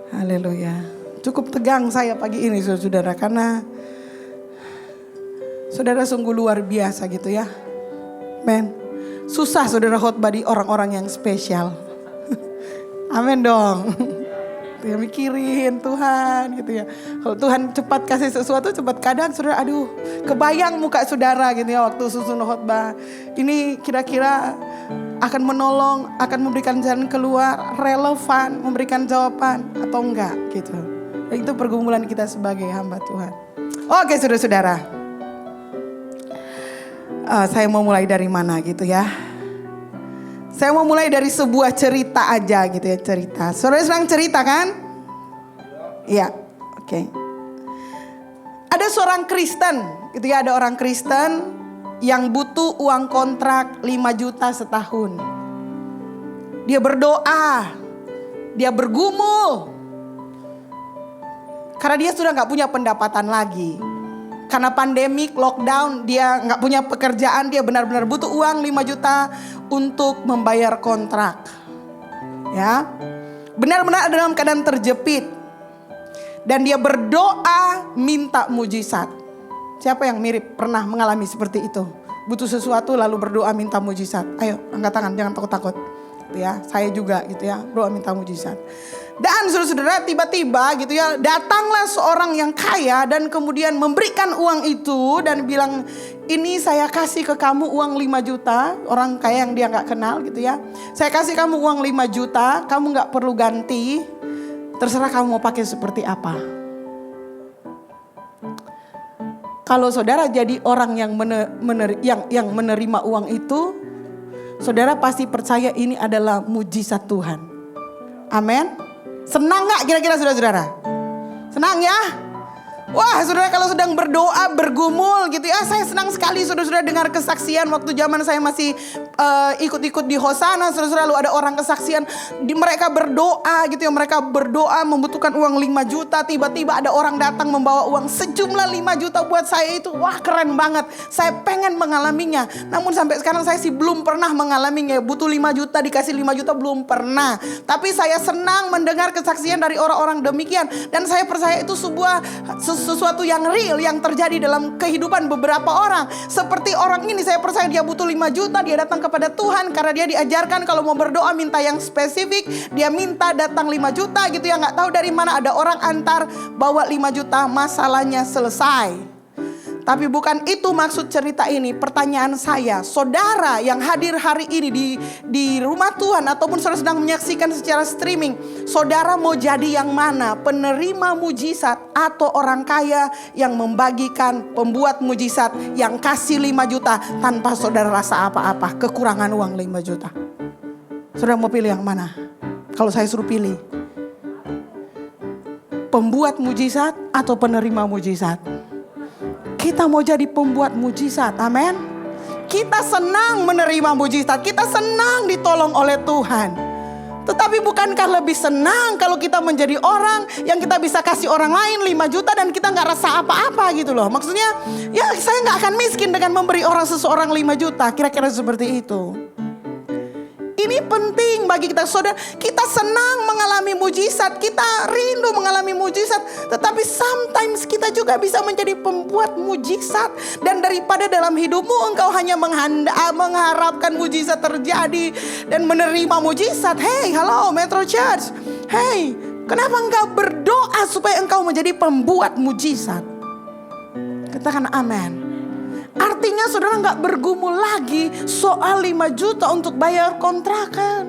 Haleluya. Cukup tegang saya pagi ini saudara, karena saudara sungguh luar biasa gitu ya. Men, susah saudara khotbah di orang-orang yang spesial. Amin dong. Ya, mikirin Tuhan gitu ya. Kalau Tuhan cepat kasih sesuatu, cepat, kadang saudara aduh kebayang muka saudara gitu ya waktu susun khotbah. Ini kira-kira akan menolong, akan memberikan jalan keluar, relevan, memberikan jawaban atau enggak gitu. Dan itu pergumulan kita sebagai hamba Tuhan. Oke saudara-saudara, saya mau mulai dari mana gitu ya. Saya mau mulai dari sebuah cerita aja gitu ya, cerita. Saudara sedang cerita kan? Iya, oke. Ada seorang Kristen gitu ya, ada orang Kristen yang butuh uang kontrak 5 juta setahun. Dia berdoa, dia bergumul. Karena dia sudah gak punya pendapatan lagi. Karena pandemik, lockdown, dia gak punya pekerjaan, dia benar-benar butuh uang 5 juta untuk membayar kontrak. Ya, benar-benar dalam keadaan terjepit. Dan dia berdoa minta mujizat. Siapa yang mirip pernah mengalami seperti itu? Butuh sesuatu lalu berdoa minta mujizat. Ayo angkat tangan, jangan takut-takut. Ya, saya juga gitu ya, doa minta mujizat. Dan saudara-saudara tiba-tiba gitu ya, datanglah seorang yang kaya dan kemudian memberikan uang itu dan bilang, ini saya kasih ke kamu uang 5 juta. Orang kaya yang dia gak kenal gitu ya. Saya kasih kamu uang 5 juta, kamu gak perlu ganti. Terserah kamu mau pakai seperti apa. Kalau saudara jadi orang yang menerima uang itu, saudara pasti percaya ini adalah mujizat Tuhan. Amin. Senang gak kira-kira saudara-saudara? Senang ya? Wah saudara, kalau sedang berdoa, bergumul gitu ya. Saya senang sekali saudara-saudara dengar kesaksian. Waktu zaman saya masih ikut-ikut di Hosana, saudara-saudara, lalu ada orang kesaksian. Mereka berdoa gitu ya. Mereka berdoa membutuhkan uang 5 juta. Tiba-tiba ada orang datang membawa uang sejumlah 5 juta. Buat saya itu wah keren banget. Saya pengen mengalaminya. Namun sampai sekarang saya sih belum pernah mengalaminya. Butuh 5 juta dikasih 5 juta belum pernah. Tapi saya senang mendengar kesaksian dari orang-orang demikian. Dan saya percaya itu sesuatu yang real yang terjadi dalam kehidupan beberapa orang. Seperti orang ini, saya percaya dia butuh 5 juta, dia datang kepada Tuhan karena dia diajarkan kalau mau berdoa minta yang spesifik. Dia minta datang 5 juta gitu ya, gak tahu dari mana ada orang antar bawa 5 juta, masalahnya selesai. Tapi bukan itu maksud cerita ini. Pertanyaan saya, saudara yang hadir hari ini di rumah Tuhan ataupun saudara sedang menyaksikan secara streaming, saudara mau jadi yang mana? Penerima mujizat atau orang kaya yang membagikan pembuat mujizat yang kasih 5 juta tanpa saudara rasa apa-apa, kekurangan uang 5 juta. Saudara mau pilih yang mana? Kalau saya suruh pilih, pembuat mujizat atau penerima mujizat? Kita mau jadi pembuat mujizat, amin. Kita senang menerima mujizat, kita senang ditolong oleh Tuhan. Tetapi bukankah lebih senang kalau kita menjadi orang yang kita bisa kasih orang lain 5 juta dan kita gak rasa apa-apa gitu loh. Maksudnya ya saya gak akan miskin dengan memberi seseorang 5 juta, kira-kira seperti itu. Ini penting bagi kita saudara. Kita senang mengalami mujizat, kita rindu mengalami mujizat. Tetapi sometimes kita juga bisa menjadi pembuat mujizat. Dan daripada dalam hidupmu engkau hanya mengharapkan mujizat terjadi dan menerima mujizat. Hey, halo Metro Church. Hey, kenapa engkau berdoa supaya engkau menjadi pembuat mujizat? Katakan amin. Artinya saudara gak bergumul lagi soal 5 juta untuk bayar kontrakan.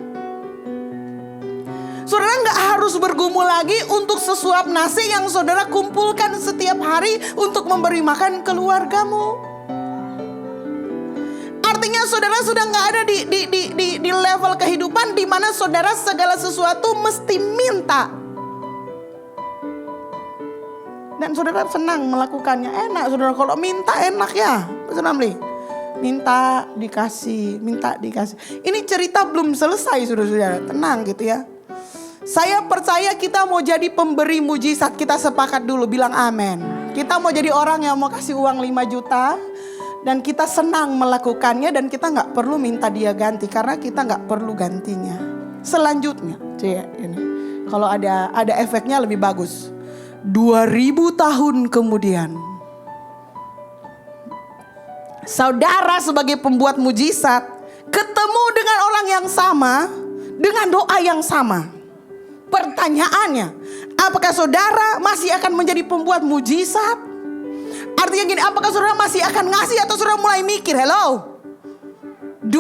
Saudara gak harus bergumul lagi untuk sesuap nasi yang saudara kumpulkan setiap hari untuk memberi makan keluargamu. Artinya saudara sudah gak ada di level kehidupan di mana saudara segala sesuatu mesti minta. Dan saudara senang melakukannya, enak saudara kalau minta enak ya. Saudara beli, minta dikasih, minta dikasih. Ini cerita belum selesai saudara-saudara, tenang gitu ya. Saya percaya kita mau jadi pemberi mujizat, kita sepakat dulu bilang amin. Kita mau jadi orang yang mau kasih uang 5 juta dan kita senang melakukannya dan kita gak perlu minta dia ganti karena kita gak perlu gantinya. Selanjutnya, ini Kalau ada efeknya lebih bagus. 2000 tahun kemudian, saudara sebagai pembuat mujizat ketemu dengan orang yang sama, dengan doa yang sama. Pertanyaannya, apakah saudara masih akan menjadi pembuat mujizat? Artinya gini, apakah saudara masih akan ngasih atau saudara mulai mikir, hello? 2000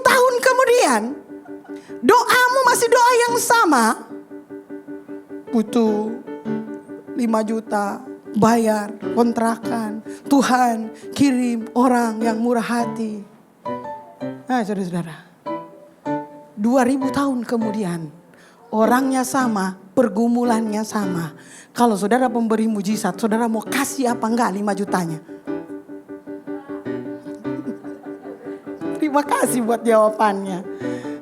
tahun kemudian, doamu masih doa yang sama. Butuh 5 juta, bayar kontrakan. Tuhan kirim orang yang murah hati. Nah saudara-saudara, 2000 tahun kemudian, orangnya sama, pergumulannya sama. Kalau saudara pemberi mujizat, saudara mau kasih apa enggak 5 jutanya? Terima kasih buat jawabannya.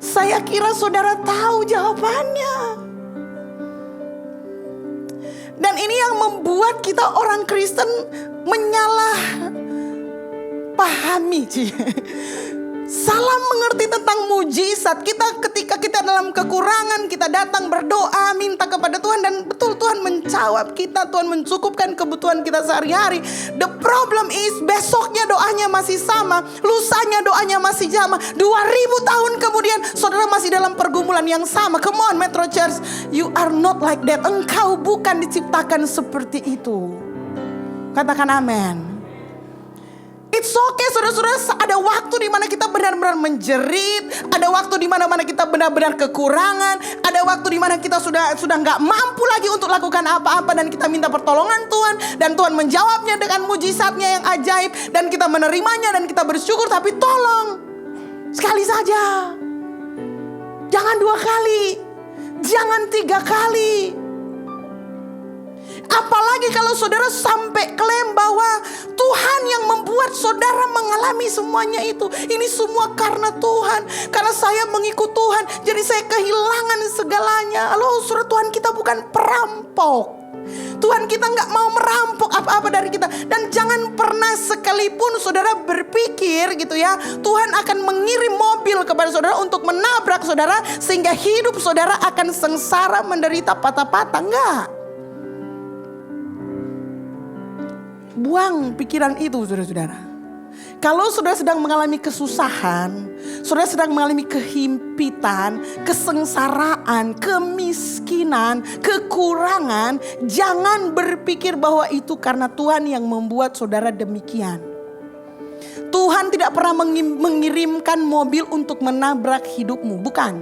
Saya kira saudara tahu jawabannya. Dan ini yang membuat kita orang Kristen menyalah pahami. Salah mengerti tentang mujizat. Ketika kita dalam kekurangan, kita datang berdoa, minta kepada Tuhan, dan betul Tuhan menjawab kita, Tuhan mencukupkan kebutuhan kita sehari-hari. The problem is besoknya doanya masih sama, lusanya doanya masih sama. 2000 tahun kemudian saudara masih dalam pergumulan yang sama. Come on Metro Church, you are not like that. Engkau bukan diciptakan seperti itu. Katakan amin. It's okay saudara-saudara, ada waktu di mana kita benar-benar menjerit, ada waktu di mana kita benar-benar kekurangan, ada waktu di mana kita sudah nggak mampu lagi untuk lakukan apa-apa dan kita minta pertolongan Tuhan, dan Tuhan menjawabnya dengan mujizatnya yang ajaib dan kita menerimanya dan kita bersyukur. Tapi tolong sekali saja, jangan 2 kali, jangan 3 kali. Apalagi kalau saudara sampai klaim bahwa Tuhan yang membuat saudara mengalami semuanya itu. Ini semua karena Tuhan, karena saya mengikut Tuhan, jadi saya kehilangan segalanya. Halo saudara, Tuhan kita bukan perampok. Tuhan kita gak mau merampok apa-apa dari kita. Dan jangan pernah sekalipun saudara berpikir gitu ya, Tuhan akan mengirim mobil kepada saudara untuk menabrak saudara sehingga hidup saudara akan sengsara menderita patah-patah. Enggak. Buang pikiran itu saudara-saudara. Kalau saudara sedang mengalami kesusahan, saudara sedang mengalami kehimpitan, kesengsaraan, kemiskinan, kekurangan, jangan berpikir bahwa itu karena Tuhan yang membuat saudara demikian. Tuhan tidak pernah mengirimkan mobil untuk menabrak hidupmu, bukan.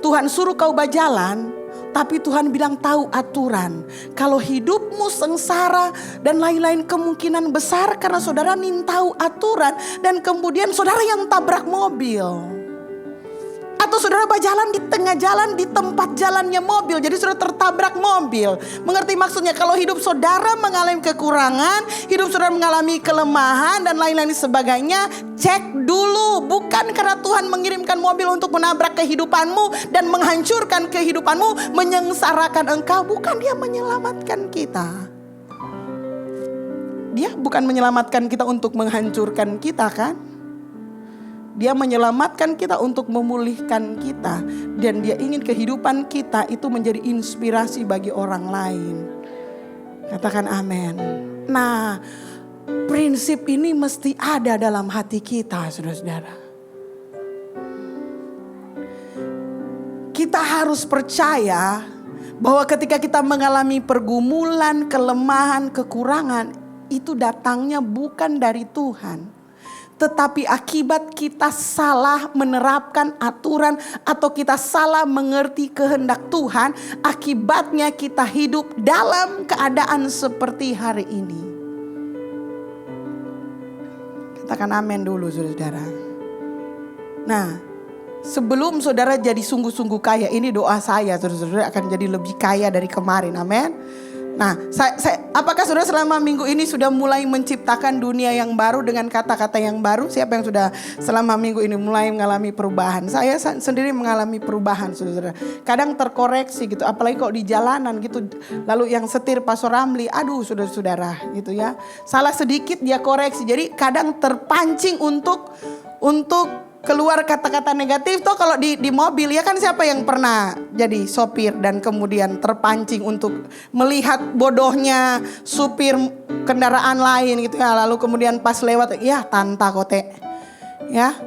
Tuhan suruh kau berjalan, tapi Tuhan bilang tahu aturan. Kalau hidupmu sengsara dan lain-lain kemungkinan besar karena saudara tahu aturan dan kemudian saudara yang tabrak mobil. Atau saudara berjalan di tengah jalan di tempat jalannya mobil, jadi saudara tertabrak mobil. Mengerti maksudnya? Kalau hidup saudara mengalami kekurangan, hidup saudara mengalami kelemahan dan lain-lain sebagainya, cek dulu. Bukan karena Tuhan mengirimkan mobil untuk menabrak kehidupanmu dan menghancurkan kehidupanmu, menyengsarakan engkau. Bukan, Dia menyelamatkan kita. Dia bukan menyelamatkan kita untuk menghancurkan kita kan? Dia menyelamatkan kita untuk memulihkan kita. Dan Dia ingin kehidupan kita itu menjadi inspirasi bagi orang lain. Katakan amin. Nah, prinsip ini mesti ada dalam hati kita, saudara-saudara. Kita harus percaya bahwa ketika kita mengalami pergumulan, kelemahan, kekurangan, itu datangnya bukan dari Tuhan. Tetapi akibat kita salah menerapkan aturan atau kita salah mengerti kehendak Tuhan, akibatnya kita hidup dalam keadaan seperti hari ini. Katakan amin dulu saudara. Nah, sebelum saudara jadi sungguh-sungguh kaya, ini doa saya, saudara-saudara akan jadi lebih kaya dari kemarin, amin. Nah, apakah saudara selama minggu ini sudah mulai menciptakan dunia yang baru dengan kata-kata yang baru? Siapa yang sudah selama minggu ini mulai mengalami perubahan? Saya sendiri mengalami perubahan, saudara. Kadang terkoreksi gitu, apalagi kok di jalanan gitu. Lalu yang setir Pastor Ramli, aduh saudara-saudara gitu ya. Salah sedikit dia koreksi, jadi kadang terpancing untuk keluar kata-kata negatif tuh kalau di mobil ya kan, siapa yang pernah jadi sopir dan kemudian terpancing untuk melihat bodohnya supir kendaraan lain gitu ya, lalu kemudian pas lewat ya tanta kote ya,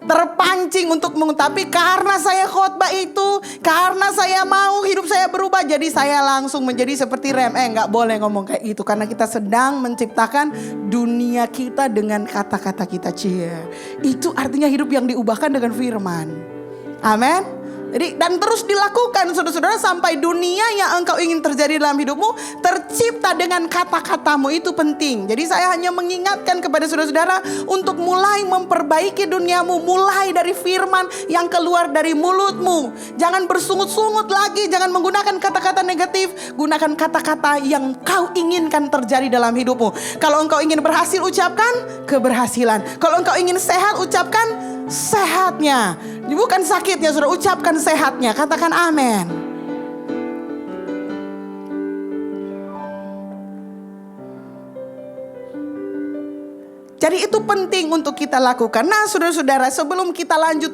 terpancing untuk tapi karena saya khotbah itu, karena saya mau hidup saya berubah, jadi saya langsung menjadi seperti rem. Nggak boleh ngomong kayak gitu, karena kita sedang menciptakan dunia kita dengan kata-kata kita. Itu artinya hidup yang diubahkan dengan firman. Amin. Jadi dan terus dilakukan saudara-saudara sampai dunia yang engkau ingin terjadi dalam hidupmu tercipta dengan kata-katamu. Itu penting. Jadi saya hanya mengingatkan kepada saudara-saudara untuk mulai memperbaiki duniamu, mulai dari firman yang keluar dari mulutmu. Jangan bersungut-sungut lagi, jangan menggunakan kata-kata negatif, gunakan kata-kata yang kau inginkan terjadi dalam hidupmu. Kalau engkau ingin berhasil, ucapkan keberhasilan. Kalau engkau ingin sehat, ucapkan sehatnya. Bukan sakitnya, sudah ucapkan sehatnya. Katakan amin. Jadi itu penting untuk kita lakukan. Nah saudara-saudara, sebelum kita lanjut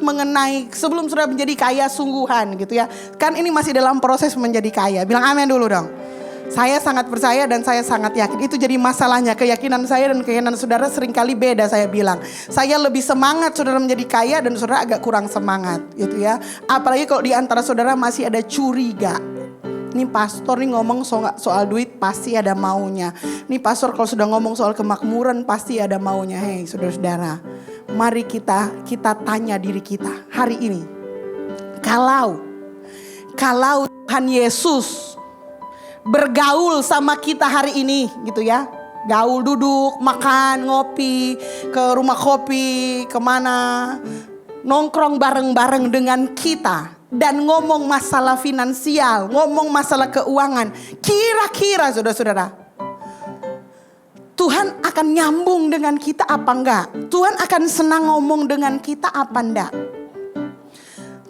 sebelum sudah menjadi kaya sungguhan gitu ya. Kan ini masih dalam proses menjadi kaya. Bilang amin dulu dong. Saya sangat percaya dan saya sangat yakin. Itu jadi masalahnya. Keyakinan saya dan keyakinan saudara seringkali beda. Saya bilang, saya lebih semangat saudara menjadi kaya dan saudara agak kurang semangat gitu ya. Apalagi kalau di antara saudara masih ada curiga. Nih pastor nih ngomong soal duit pasti ada maunya. Nih pastor kalau sudah ngomong soal kemakmuran pasti ada maunya. Hei saudara-saudara, mari kita tanya diri kita hari ini. Kalau Tuhan Yesus bergaul sama kita hari ini gitu ya, gaul, duduk, makan, ngopi, ke rumah kopi, kemana, nongkrong bareng-bareng dengan kita dan ngomong masalah finansial, ngomong masalah keuangan, kira-kira saudara-saudara, Tuhan akan nyambung dengan kita apa enggak? Tuhan akan senang ngomong dengan kita apa enggak?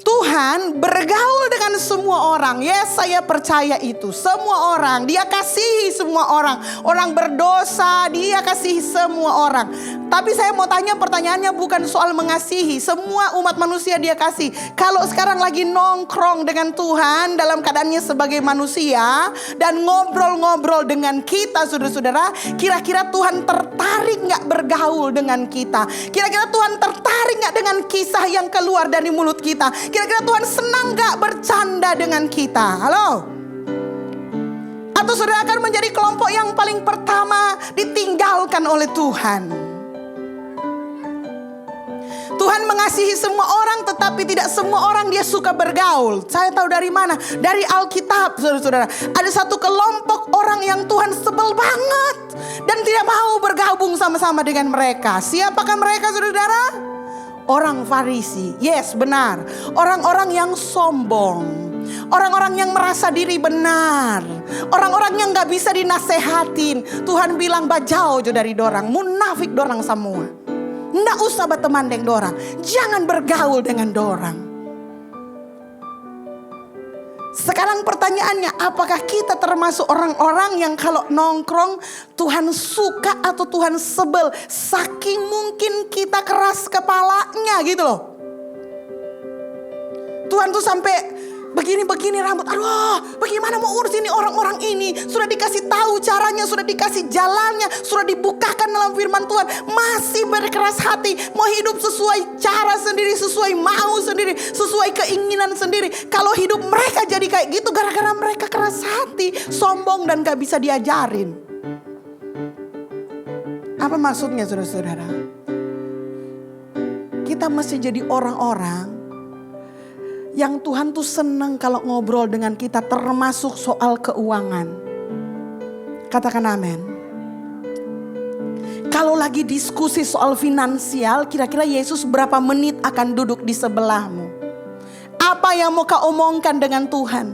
Tuhan bergaul dengan semua orang. Yes, saya percaya itu. Semua orang, dia kasihi semua orang. Orang berdosa, dia kasihi semua orang. Tapi saya mau tanya, pertanyaannya bukan soal mengasihi. Semua umat manusia dia kasih. Kalau sekarang lagi nongkrong dengan Tuhan dalam keadaannya sebagai manusia dan ngobrol-ngobrol dengan kita saudara-saudara, kira-kira Tuhan tertarik gak bergaul dengan kita? Kira-kira Tuhan tertarik gak dengan kisah yang keluar dari mulut kita? Kira-kira Tuhan senang gak bercanda dengan kita? Halo? Atau saudara akan menjadi kelompok yang paling pertama ditinggalkan oleh Tuhan? Tuhan mengasihi semua orang, tetapi tidak semua orang dia suka bergaul. Saya tahu dari mana? Dari Alkitab, saudara-saudara. Ada satu kelompok orang yang Tuhan sebel banget dan tidak mau bergabung sama-sama dengan mereka. Siapakah mereka, saudara-saudara? Orang Farisi. Yes, benar. Orang-orang yang sombong. Orang-orang yang merasa diri benar. Orang-orang yang gak bisa dinasehatin. Tuhan bilang bajau dari dorang. Munafik dorang semua. Nggak usah berteman dengan dorang. Jangan bergaul dengan dorang. Sekarang pertanyaannya, apakah kita termasuk orang-orang yang kalau nongkrong Tuhan suka atau Tuhan sebel? Saking mungkin kita keras kepalanya gitu loh. Tuhan tuh sampai begini-begini rambut. Aduh, bagaimana mau urus ini orang-orang ini? Sudah dikasih tahu caranya, sudah dikasih jalannya, sudah dibukakan dalam firman Tuhan. Masih berkeras hati, mau hidup sesuai cara sendiri, sesuai mau sendiri, sesuai keinginan sendiri. Kalau hidup mereka jadi kayak gitu gara-gara mereka keras hati, sombong dan gak bisa diajarin. Apa maksudnya saudara-saudara? Kita mesti jadi orang-orang yang Tuhan tuh senang kalau ngobrol dengan kita, termasuk soal keuangan. Katakan amin. Kalau lagi diskusi soal finansial, kira-kira Yesus berapa menit akan duduk di sebelahmu? Apa yang mau kau omongkan dengan Tuhan?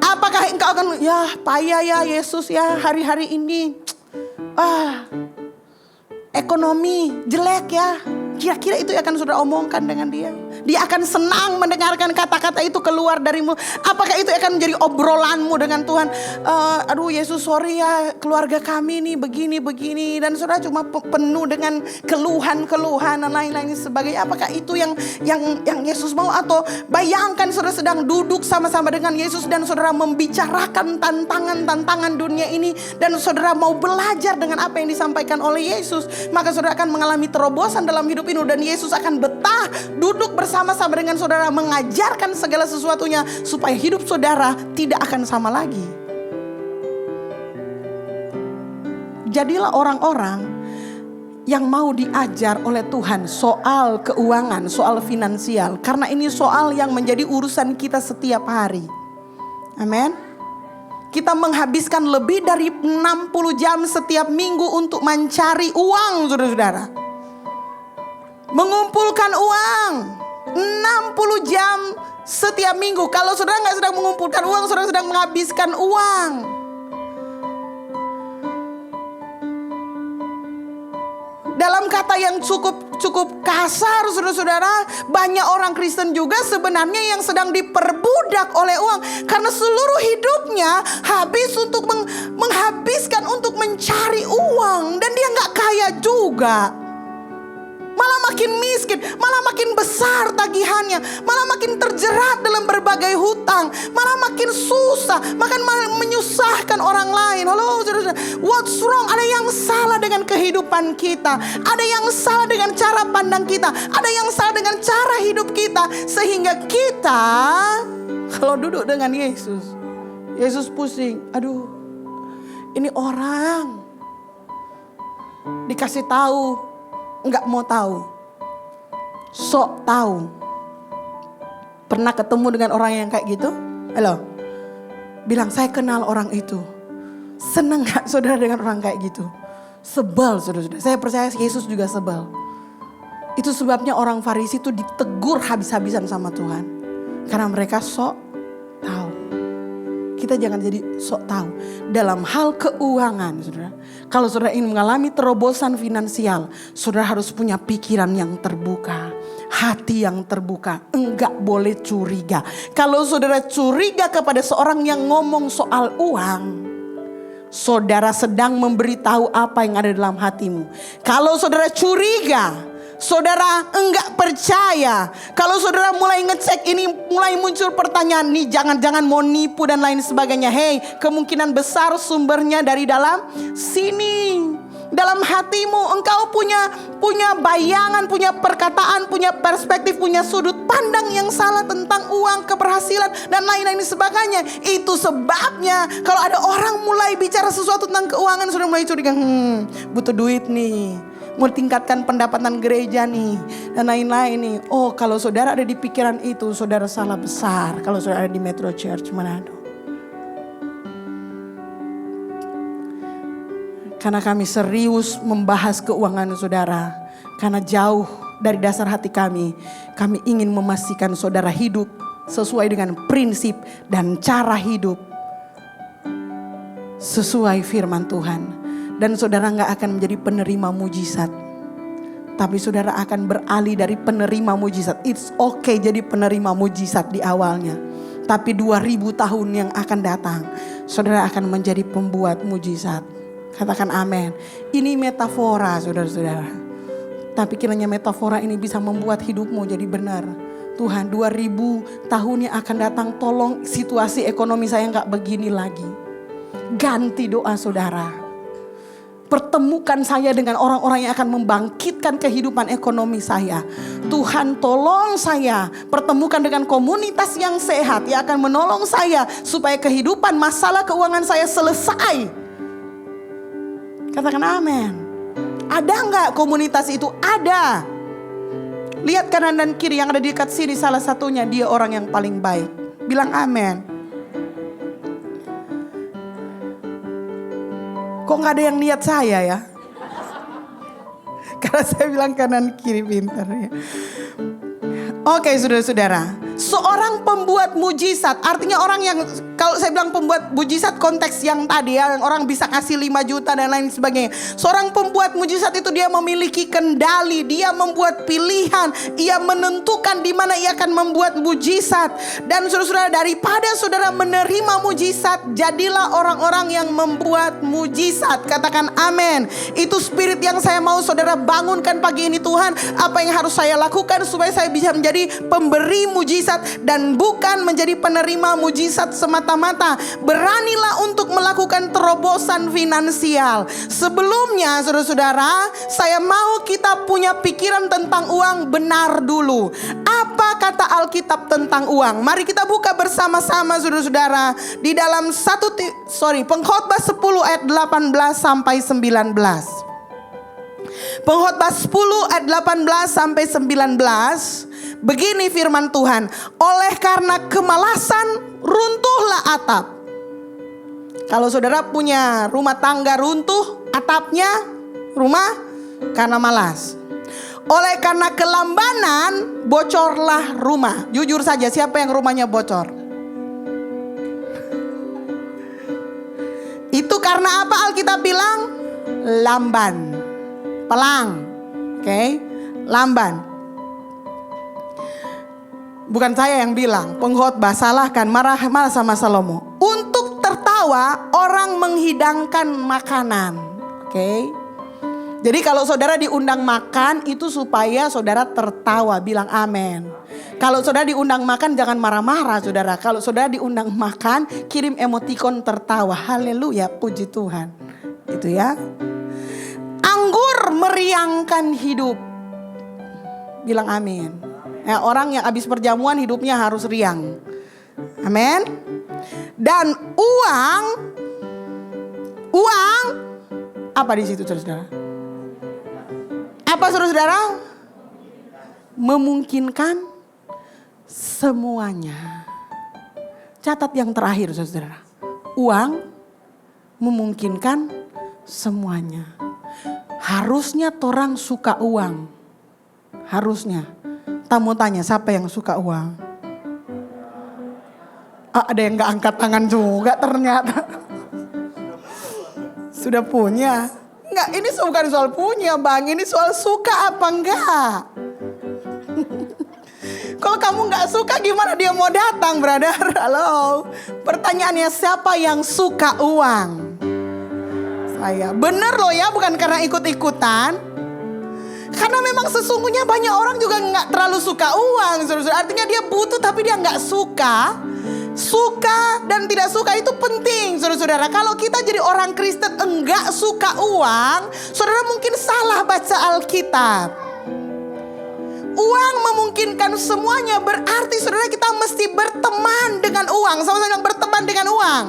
Apakah engkau akan, ya payah ya Yesus ya hari-hari ini. Ekonomi jelek ya. Kira-kira itu akan sudah omongkan dengan dia. Dia akan senang mendengarkan kata-kata itu keluar darimu. Apakah itu akan menjadi obrolanmu dengan Tuhan? Aduh Yesus, sorry ya, keluarga kami nih begini. Dan saudara cuma penuh dengan keluhan-keluhan dan lain-lain sebagainya. Apakah itu yang Yesus mau? Atau bayangkan saudara sedang duduk sama-sama dengan Yesus dan saudara membicarakan tantangan dunia ini, dan saudara mau belajar dengan apa yang disampaikan oleh Yesus, maka saudara akan mengalami terobosan dalam hidup ini, dan Yesus akan betah duduk bersama-sama dengan saudara, mengajarkan segala sesuatunya supaya hidup saudara tidak akan sama lagi. Jadilah orang-orang yang mau diajar oleh Tuhan soal keuangan, soal finansial, karena ini soal yang menjadi urusan kita setiap hari. Amin. Kita menghabiskan lebih dari 60 jam setiap minggu untuk mencari uang, saudara-saudara. Mengumpulkan uang 60 jam setiap minggu. Kalau saudara nggak sedang mengumpulkan uang, saudara sedang menghabiskan uang. Dalam kata yang cukup kasar, saudara-saudara, banyak orang Kristen juga sebenarnya yang sedang diperbudak oleh uang, karena seluruh hidupnya habis untuk menghabiskan untuk mencari uang, dan dia nggak kaya juga. Malah makin miskin, malah makin besar tagihannya, malah makin terjerat dalam berbagai hutang, malah makin susah, malah menyusahkan orang lain. Halo saudara, what's wrong? Ada yang salah dengan kehidupan kita, ada yang salah dengan cara pandang kita, ada yang salah dengan cara hidup kita, sehingga kita kalau duduk dengan Yesus pusing. Aduh, ini orang dikasih tahu nggak mau tahu, sok tahu. Pernah ketemu dengan orang yang kayak gitu? Halo, bilang saya kenal orang itu. Senang gak saudara dengan orang kayak gitu? Sebel saudara-saudara. Saya percaya Yesus juga sebel. Itu sebabnya orang Farisi itu ditegur habis-habisan sama Tuhan, karena mereka sok tahu. Kita jangan jadi sok tahu dalam hal keuangan, saudara. Kalau saudara ingin mengalami terobosan finansial, saudara harus punya pikiran yang terbuka, hati yang terbuka. Enggak boleh curiga. Kalau saudara curiga kepada seorang yang ngomong soal uang, saudara sedang memberitahu apa yang ada dalam hatimu. Kalau saudara curiga, saudara enggak percaya, kalau saudara mulai ngecek ini, mulai muncul pertanyaan nih, jangan-jangan mau nipu dan lain sebagainya. Hey, kemungkinan besar sumbernya dari dalam sini. Dalam hatimu engkau punya bayangan, punya perkataan, punya perspektif, punya sudut pandang yang salah tentang uang, keberhasilan dan lain-lain sebagainya. Itu sebabnya kalau ada orang mulai bicara sesuatu tentang keuangan, sudah mulai curiga, butuh duit nih, mau tingkatkan pendapatan gereja nih, dan lain-lain nih. Oh, kalau saudara ada di pikiran itu, saudara salah besar. Kalau saudara ada di Metro Church Manado. Karena kami serius membahas keuangan saudara. Karena jauh dari dasar hati kami ingin memastikan saudara hidup sesuai dengan prinsip dan cara hidup sesuai firman Tuhan. Dan saudara gak akan menjadi penerima mujizat, tapi saudara akan beralih dari penerima mujizat. It's okay jadi penerima mujizat di awalnya, tapi 2000 tahun yang akan datang, saudara akan menjadi pembuat mujizat. Katakan amin. Ini metafora saudara-saudara, tapi kiranya metafora ini bisa membuat hidupmu jadi benar. Tuhan, 2000 tahun yang akan datang, tolong situasi ekonomi saya gak begini lagi. Ganti doa saudara. Pertemukan saya dengan orang-orang yang akan membangkitkan kehidupan ekonomi saya. Tuhan, tolong saya pertemukan dengan komunitas yang sehat yang akan menolong saya supaya kehidupan masalah keuangan saya selesai. Katakan amin. Ada enggak komunitas itu? Ada. Lihat kanan dan kiri yang ada di dekat sini, salah satunya dia orang yang paling baik. Bilang amin. Kok gak ada yang lihat saya ya? Karena saya bilang kanan kiri pintar ya. Oke saudara-saudara, seorang pembuat mujizat, artinya orang yang Kalau saya bilang pembuat mujizat konteks yang tadi ya, yang orang bisa kasih 5 juta dan lain sebagainya. Seorang pembuat mujizat itu dia memiliki kendali, dia membuat pilihan, ia menentukan di mana ia akan membuat mujizat. Dan saudara-saudara, daripada saudara menerima mujizat, jadilah orang-orang yang membuat mujizat. Katakan amin. Itu spirit yang saya mau saudara bangunkan pagi ini. Tuhan, apa yang harus saya lakukan supaya saya bisa menjadi pemberi mujizat dan bukan menjadi penerima mujizat semata-mata. Beranilah untuk melakukan terobosan finansial. Sebelumnya saudara-saudara, saya mau kita punya pikiran tentang uang benar dulu. Apa kata Alkitab tentang uang? Mari kita buka bersama-sama saudara-saudara di dalam Pengkhotbah 10 ayat 18 sampai 19. Pengkhotbah 10 ayat 18 sampai 19. Begini firman Tuhan, oleh karena kemalasan runtuhlah atap. Kalau saudara punya rumah tangga runtuh atapnya, rumah karena malas. Oleh karena kelambanan bocorlah rumah. Jujur saja, siapa yang rumahnya bocor? Itu karena apa Alkitab bilang? Lamban, pelang, oke? Lamban. Bukan saya yang bilang, pengkhotbah salahkan, marah sama Salomo. Untuk tertawa orang menghidangkan makanan. Oke. Jadi kalau saudara diundang makan itu supaya saudara tertawa, bilang amin. Kalau saudara diundang makan jangan marah-marah saudara. Kalau saudara diundang makan kirim emotikon tertawa. Haleluya, puji Tuhan. Itu ya. Anggur meriangkan hidup. Bilang amin. Ya, orang yang habis perjamuan hidupnya harus riang. Amin. Dan uang apa di situ saudara? Apa saudara? Memungkinkan semuanya. Catat yang terakhir saudara. Uang memungkinkan semuanya. Harusnya orang suka uang. Harusnya. Tamu tanya, siapa yang suka uang? Ada yang gak angkat tangan juga ternyata. Sudah punya? Enggak, ini bukan soal punya bang. Ini soal suka apa enggak. Kalau kamu gak suka gimana dia mau datang brother? Halo. Pertanyaannya siapa yang suka uang? Saya. Bener loh ya, bukan karena ikut-ikutan. Karena memang sesungguhnya banyak orang juga gak terlalu suka uang. Artinya dia butuh tapi dia gak suka. Suka dan tidak suka itu penting saudara-saudara. Kalau kita jadi orang Kristen enggak suka uang, saudara mungkin salah baca Alkitab. Uang memungkinkan semuanya, berarti saudara kita mesti berteman dengan uang. Sama-sama berteman dengan uang.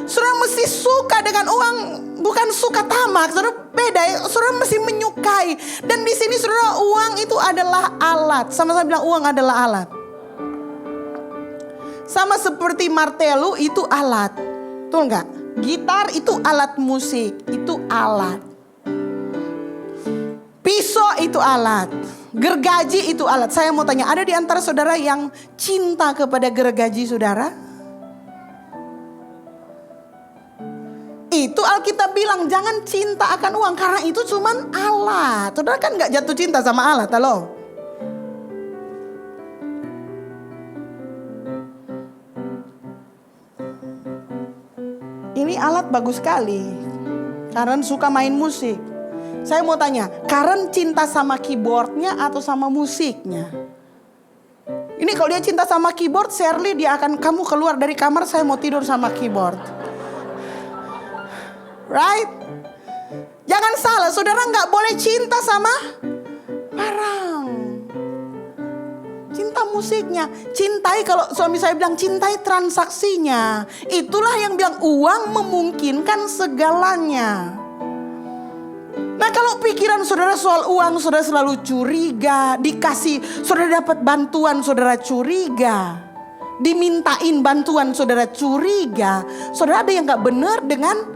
Saudara mesti suka dengan uang, bukan suka tamak. Saudara beda, saudara mesti menyukai. Dan di sini saudara, uang itu adalah alat. Sama-sama bilang uang adalah alat. Sama seperti martelo itu alat. Betul enggak? Gitar itu alat musik, itu alat. Pisau itu alat. Gergaji itu alat. Saya mau tanya, ada di antara saudara yang cinta kepada gergaji saudara? Itu Alkitab bilang jangan cinta akan uang karena itu cuman alat. Saudara kan gak jatuh cinta sama alat, halo? Ini alat bagus sekali. Karen suka main musik. Saya mau tanya, Karen cinta sama keyboardnya atau sama musiknya? Ini kalau dia cinta sama keyboard, Shirley dia akan, kamu keluar dari kamar, saya mau tidur sama keyboard. Right? Jangan salah, saudara gak boleh cinta sama barang. Cinta musiknya. Cintai, kalau suami saya bilang cintai transaksinya. Itulah yang bilang uang memungkinkan segalanya. Nah kalau pikiran saudara soal uang, saudara selalu curiga. Dikasih, saudara dapat bantuan, saudara curiga. Dimintain bantuan, saudara curiga. Saudara ada yang gak benar dengan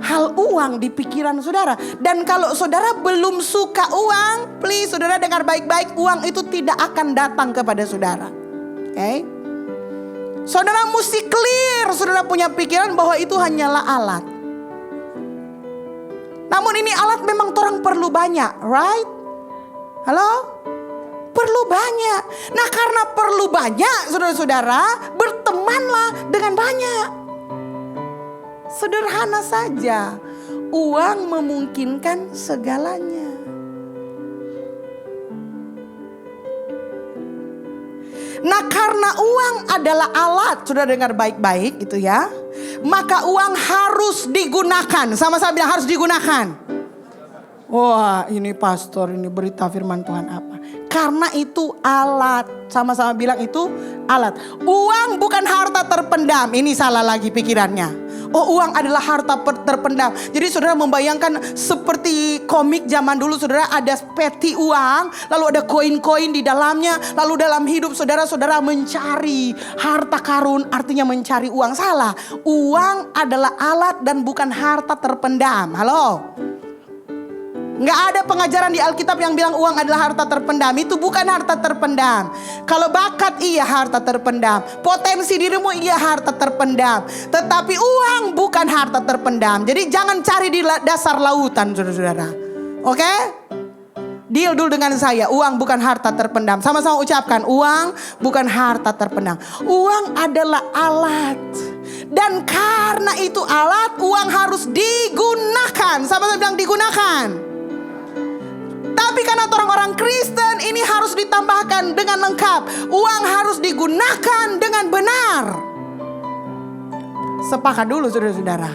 hal uang di pikiran saudara. Dan kalau saudara belum suka uang, please saudara dengar baik-baik, uang itu tidak akan datang kepada saudara. Oke? Saudara mesti clear, saudara punya pikiran bahwa itu hanyalah alat. Namun ini alat memang orang perlu banyak, right? Halo? Perlu banyak. Nah karena perlu banyak, saudara-saudara, bertemanlah dengan banyak. Sederhana saja, uang memungkinkan segalanya. Nah karena uang adalah alat, sudah dengar baik-baik gitu ya. Maka uang harus digunakan. Sama-sama bilang harus digunakan. Wah ini pastor, ini berita firman Tuhan apa? Karena itu alat. Sama-sama bilang itu alat. Uang bukan harta terpendam. Ini salah lagi pikirannya. Oh uang adalah harta terpendam. Jadi saudara membayangkan seperti komik zaman dulu, saudara ada peti uang, lalu ada koin-koin di dalamnya. Lalu dalam hidup saudara mencari harta karun, artinya mencari uang. Salah. Uang adalah alat dan bukan harta terpendam. Halo? Nggak ada pengajaran di Alkitab yang bilang uang adalah harta terpendam. Itu bukan harta terpendam. Kalau bakat iya harta terpendam. Potensi dirimu iya harta terpendam. Tetapi uang bukan harta terpendam. Jadi jangan cari di dasar lautan saudara-saudara. Oke? Deal dulu dengan saya. Uang bukan harta terpendam. Sama-sama ucapkan, uang bukan harta terpendam. Uang adalah alat. Dan karena itu alat, uang harus digunakan. Sama-sama bilang digunakan. Tapi karena orang-orang Kristen ini harus ditambahkan dengan lengkap. Uang harus digunakan dengan benar. Sepakat dulu saudara-saudara.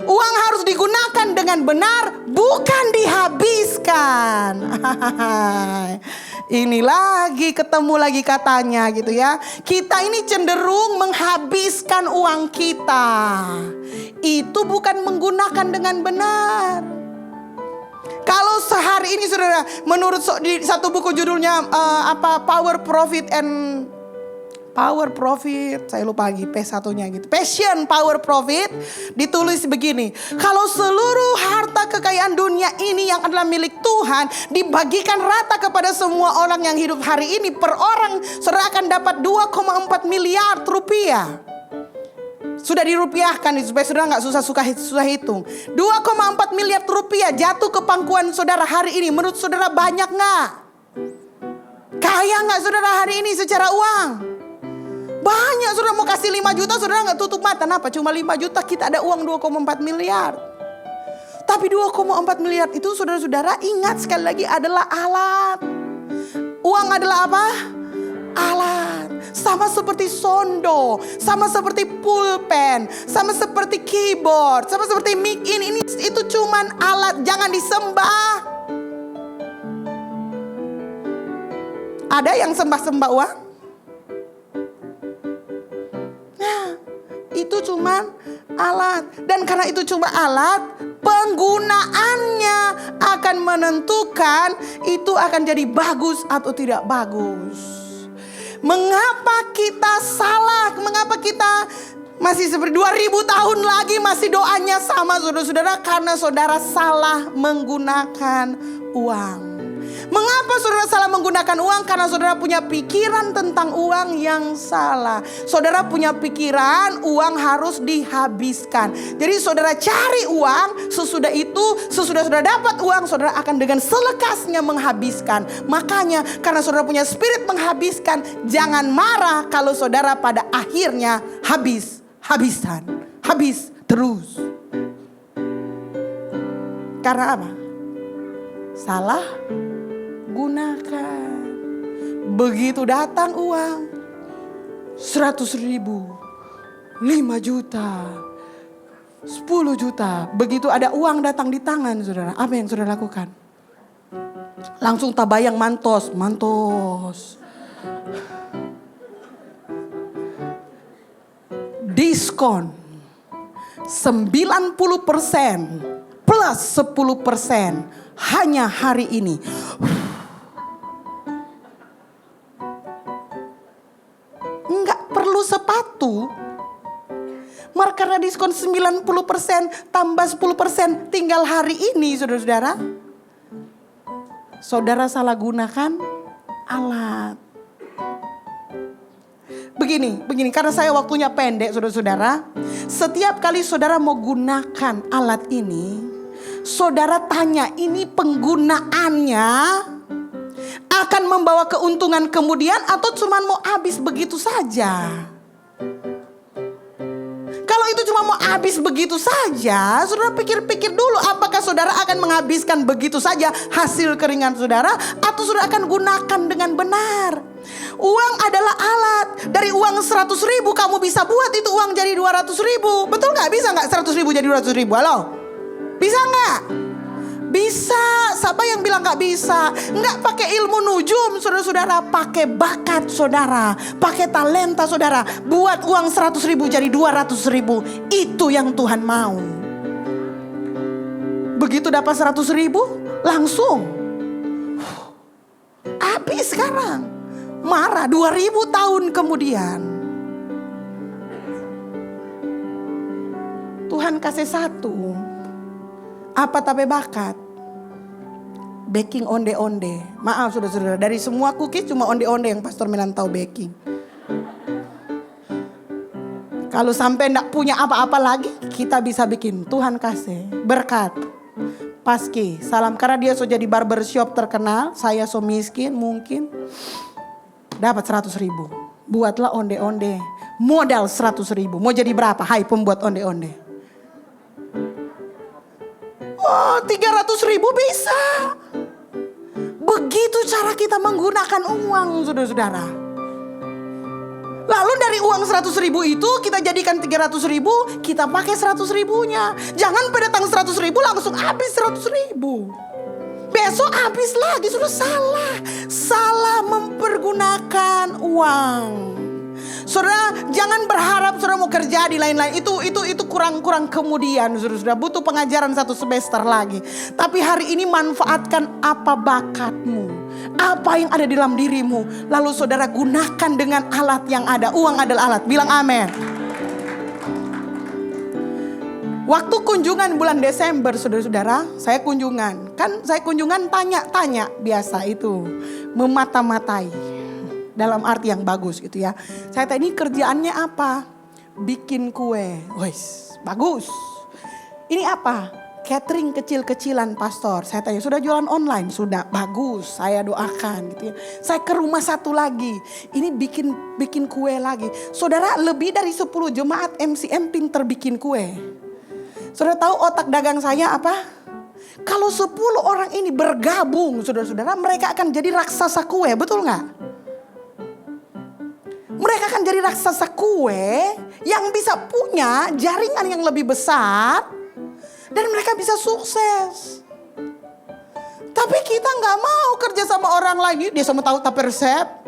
Uang harus digunakan dengan benar, bukan dihabiskan. Ini lagi ketemu lagi katanya gitu ya. Kita ini cenderung menghabiskan uang kita. Itu bukan menggunakan dengan benar. Kalau sehari ini saudara, menurut di satu buku judulnya Power Profit, saya lupa lagi P1-nya gitu. Passion Power Profit ditulis begini. Kalau seluruh harta kekayaan dunia ini yang adalah milik Tuhan dibagikan rata kepada semua orang yang hidup hari ini, per orang saudara akan dapat 2,4 miliar rupiah. Sudah dirupiahkan supaya saudara gak susah hitung. 2,4 miliar rupiah jatuh ke pangkuan saudara hari ini. Menurut saudara banyak gak? Kaya gak saudara hari ini secara uang? Banyak. Saudara mau kasih 5 juta saudara gak tutup mata. Kenapa? Cuma 5 juta kita ada uang 2,4 miliar. Tapi 2,4 miliar itu saudara-saudara ingat sekali lagi adalah alat. Uang adalah apa? Alat. Sama seperti sondo, sama seperti pulpen, sama seperti keyboard, sama seperti mic ini itu cuman alat, jangan disembah. Ada yang sembah-sembah uang? Nah, itu cuman alat. Dan karena itu cuma alat, penggunaannya akan menentukan itu akan jadi bagus atau tidak bagus. Mengapa kita salah? Mengapa kita masih seperti 2000 tahun lagi masih doanya sama saudara-saudara? Karena saudara salah menggunakan uang. Mengapa saudara salah menggunakan uang? Karena saudara punya pikiran tentang uang yang salah. Saudara punya pikiran uang harus dihabiskan. Jadi saudara cari uang, sesudah saudara dapat uang, saudara akan dengan selekasnya menghabiskan. Makanya karena saudara punya spirit menghabiskan, jangan marah kalau saudara pada akhirnya habis terus. Karena apa? Salah gunakan. Begitu datang uang 100.000, 5 juta, 10 juta. Begitu ada uang datang di tangan saudara, apa yang saudara lakukan? Langsung tabayang mantos. Diskon 90% plus 10% hanya hari ini. Enggak perlu sepatu. Karena diskon 90% tambah 10% tinggal hari ini saudara-saudara. Saudara salah gunakan alat. Begini, karena saya waktunya pendek saudara-saudara. Setiap kali saudara mau gunakan alat ini, saudara tanya ini penggunaannya akan membawa keuntungan kemudian atau cuma mau habis begitu saja. Kalau itu cuma mau habis begitu saja, saudara pikir-pikir dulu apakah saudara akan menghabiskan begitu saja hasil keringat saudara atau saudara akan gunakan dengan benar. Uang adalah alat. Dari uang 100.000 kamu bisa buat itu uang jadi 200.000. Betul gak? Bisa gak 100.000 jadi 200.000? Halo? Bisa gak? Bisa. Siapa yang bilang gak bisa? Nggak pakai ilmu nujum saudara-saudara, pakai bakat saudara, pakai talenta saudara, buat uang 100.000 jadi 200.000. Itu yang Tuhan mau. Begitu dapat 100.000 langsung habis. Sekarang marah 2000 tahun kemudian. Tuhan kasih satu. Apa tapi bakat? Baking onde-onde. Maaf saudara-saudara, dari semua cookies cuma onde-onde yang Pastor Milan tahu baking. Kalau sampai enggak punya apa-apa lagi, kita bisa bikin. Tuhan kasih berkat. Paski, salam, karena dia so jadi barbershop terkenal, saya so miskin mungkin. Dapat 100.000. Buatlah onde-onde. Modal 100.000. Mau jadi berapa? Hai pembuat onde-onde. Oh, 300.000 bisa. Begitu cara kita menggunakan uang saudara-saudara. Lalu dari uang 100.000 itu kita jadikan 300.000, kita pakai 100.000-nya. Jangan pada datang 100.000 langsung habis 100.000. Besok habis lagi, sudah salah. Salah mempergunakan uang. Saudara, jangan berharap saudara mau kerja di lain-lain. Itu kurang kemudian. Saudara butuh pengajaran 1 semester lagi. Tapi hari ini manfaatkan apa bakatmu, apa yang ada di dalam dirimu. Lalu saudara gunakan dengan alat yang ada. Uang adalah alat. Bilang amin. Waktu kunjungan bulan Desember saudara-saudara, saya kunjungan. Kan saya kunjungan tanya-tanya biasa itu. Memata-matai. Dalam arti yang bagus gitu ya. Saya tanya ini kerjaannya apa? Bikin kue. Wes, bagus. Ini apa? Catering kecil-kecilan pastor. Saya tanya sudah jualan online? Sudah, bagus. Saya doakan gitu ya. Saya ke rumah satu lagi. Ini bikin kue lagi. Saudara, lebih dari 10 jemaat MCM pinter bikin kue. Saudara tahu otak dagang saya apa? Kalau 10 orang ini bergabung saudara-saudara, mereka akan jadi raksasa kue, betul gak? Mereka akan jadi raksasa kue yang bisa punya jaringan yang lebih besar. Dan mereka bisa sukses. Tapi kita gak mau kerja sama orang lain. Dia sama tahu tapi resep.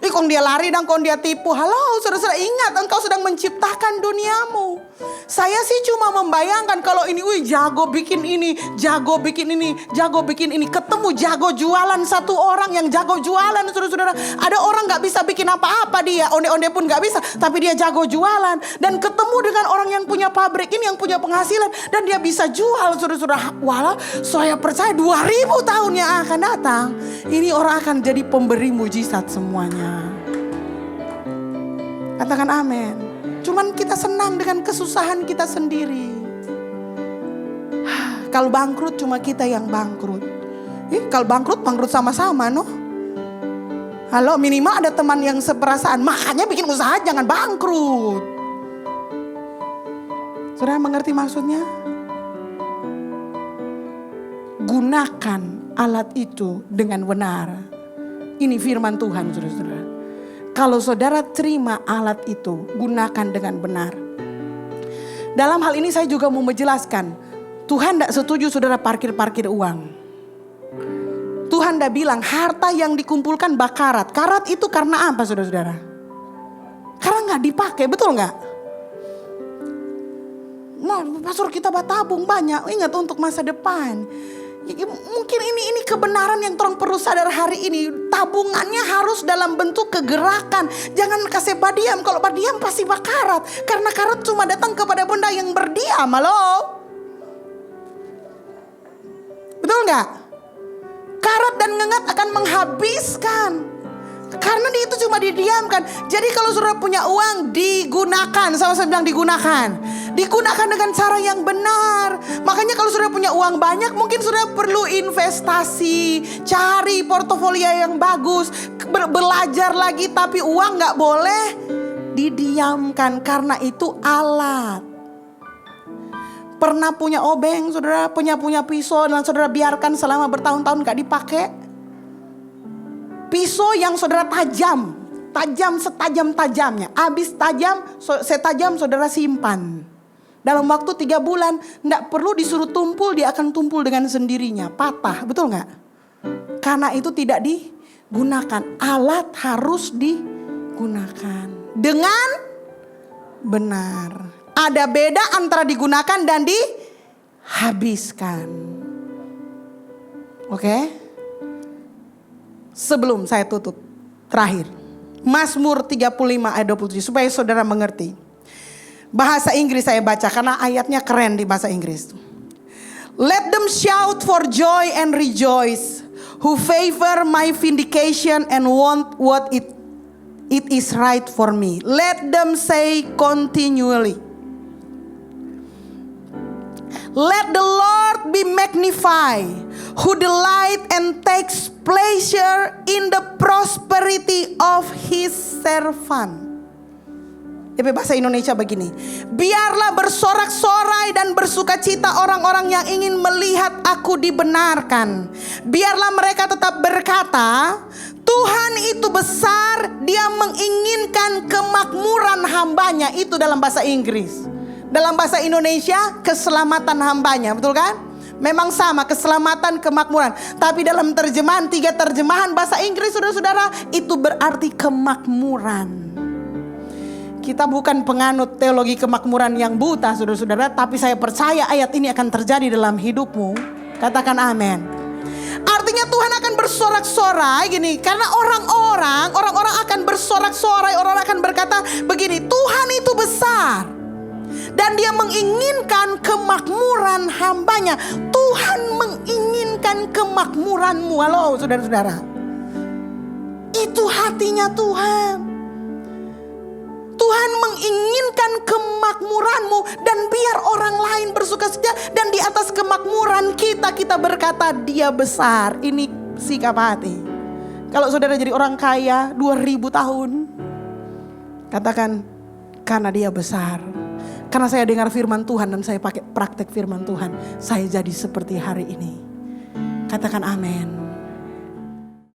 Kong dia lari dan kong dia tipu. Halo saudara-saudara, ingat engkau sedang menciptakan duniamu. Saya sih cuma membayangkan kalau ini, jago bikin ini, jago bikin ini, jago bikin ini. Ketemu jago jualan satu orang yang jago jualan saudara-saudara. Ada orang gak bisa bikin apa-apa dia. Onde-onde pun gak bisa. Tapi dia jago jualan. Dan ketemu dengan orang yang punya pabrik ini, yang punya penghasilan. Dan dia bisa jual saudara-saudara. Walau saya percaya 2000 tahun yang akan datang. Ini orang akan jadi pemberi mujizat semuanya. Katakan amin. Cuman kita senang dengan kesusahan kita sendiri. Kalau bangkrut cuma kita yang bangkrut. Kalau bangkrut sama-sama no. Halo, minimal ada teman yang seperasaan. Makanya bikin usaha jangan bangkrut. Saudara mengerti maksudnya? Gunakan alat itu dengan benar. Ini firman Tuhan saudara-saudara. Kalau saudara terima alat itu, gunakan dengan benar. Dalam hal ini saya juga mau menjelaskan. Tuhan tidak setuju saudara parkir-parkir uang. Tuhan tidak bilang harta yang dikumpulkan bakarat. Karat itu karena apa saudara-saudara? Karena gak dipakai, betul gak? Nah, pastor kita tabung banyak. Ingat untuk masa depan. Mungkin ini kebenaran yang orang perlu sadar hari ini. Tabungannya harus dalam bentuk kegerakan. Jangan kasih badiam. Kalau badiam pasti bakarat. Karena karat cuma datang kepada benda yang berdiam. Halo? Betul gak? Karat dan ngengat akan menghabiskan. Karena itu cuma didiamkan. Jadi kalau saudara punya uang, digunakan. Sama-sama bilang digunakan. Digunakan dengan cara yang benar. Makanya kalau saudara punya uang banyak, mungkin saudara perlu investasi, cari portofolio yang bagus, belajar lagi. Tapi uang gak boleh didiamkan, karena itu alat. Pernah punya obeng, saudara punya pisau, dan saudara biarkan selama bertahun-tahun gak dipakai. Pisau yang saudara tajam setajam-tajamnya. Habis setajam saudara simpan. Dalam waktu 3 bulan, gak perlu disuruh tumpul, dia akan tumpul dengan sendirinya. Patah, betul gak? Karena itu tidak digunakan. Alat harus digunakan dengan benar. Ada beda antara digunakan dan dihabiskan. Oke? Sebelum saya tutup, terakhir, Mazmur 35 ayat 27, supaya saudara mengerti. Bahasa Inggris saya baca karena ayatnya keren di bahasa Inggris. Let them shout for joy and rejoice, who favor my vindication and want what it is right for me. Let them say continually, let the Lord be magnified, who delight and takes pleasure in the prosperity of his servant. Tapi bahasa Indonesia begini, biarlah bersorak-sorai dan bersukacita orang-orang yang ingin melihat aku dibenarkan. Biarlah mereka tetap berkata, Tuhan itu besar, dia menginginkan kemakmuran hambanya. Itu dalam bahasa Inggris. Dalam bahasa Indonesia, keselamatan hambanya, betul kan? Memang sama, keselamatan, kemakmuran. Tapi dalam terjemahan, 3 terjemahan bahasa Inggris, saudara-saudara, itu berarti kemakmuran. Kita bukan penganut teologi kemakmuran yang buta, saudara-saudara, tapi saya percaya ayat ini akan terjadi dalam hidupmu. Katakan amin. Artinya Tuhan akan bersorak-sorai gini, karena orang-orang akan bersorak-sorai, orang akan berkata begini, Tuhan itu besar dan dia menginginkan kemakmuran hambanya. Tuhan menginginkan kemakmuranmu. Halo saudara-saudara, itu hatinya Tuhan. Tuhan menginginkan kemakmuranmu, dan biar orang lain bersukacita, dan di atas kemakmuran kita berkata dia besar. Ini sikap hati. Kalau saudara jadi orang kaya 2000 tahun, katakan karena dia besar. Karena saya dengar firman Tuhan dan saya pakai praktek firman Tuhan, saya jadi seperti hari ini. Katakan amin.